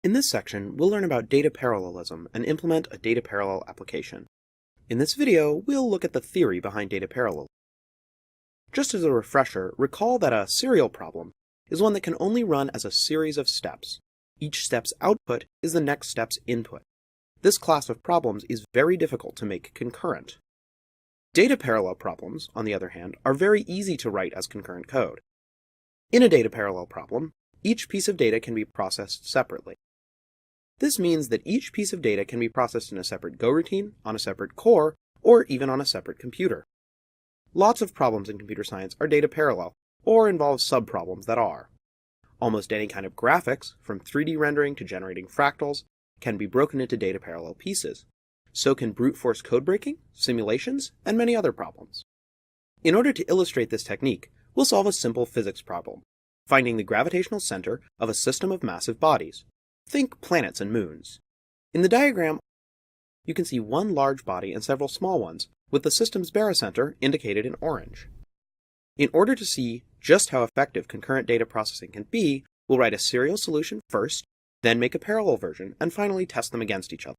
In this section, we'll learn about data parallelism and implement a data parallel application. In this video, we'll look at the theory behind data parallelism. Just as a refresher, recall that a serial problem is one that can only run as a series of steps. Each step's output is the next step's input. This class of problems is very difficult to make concurrent. Data parallel problems, on the other hand, are very easy to write as concurrent code. In a data parallel problem, each piece of data can be processed separately. This means that each piece of data can be processed in a separate Go routine, on a separate core, or even on a separate computer. Lots of problems in computer science are data parallel, or involve subproblems that are. Almost any kind of graphics, from 3D rendering to generating fractals, can be broken into data parallel pieces. So can brute force code breaking, simulations, and many other problems. In order to illustrate this technique, we'll solve a simple physics problem, finding the gravitational center of a system of massive bodies. Think planets and moons. In the diagram, you can see one large body and several small ones, with the system's barycenter indicated in orange. In order to see just how effective concurrent data processing can be, we'll write a serial solution first, then make a parallel version, and finally test them against each other.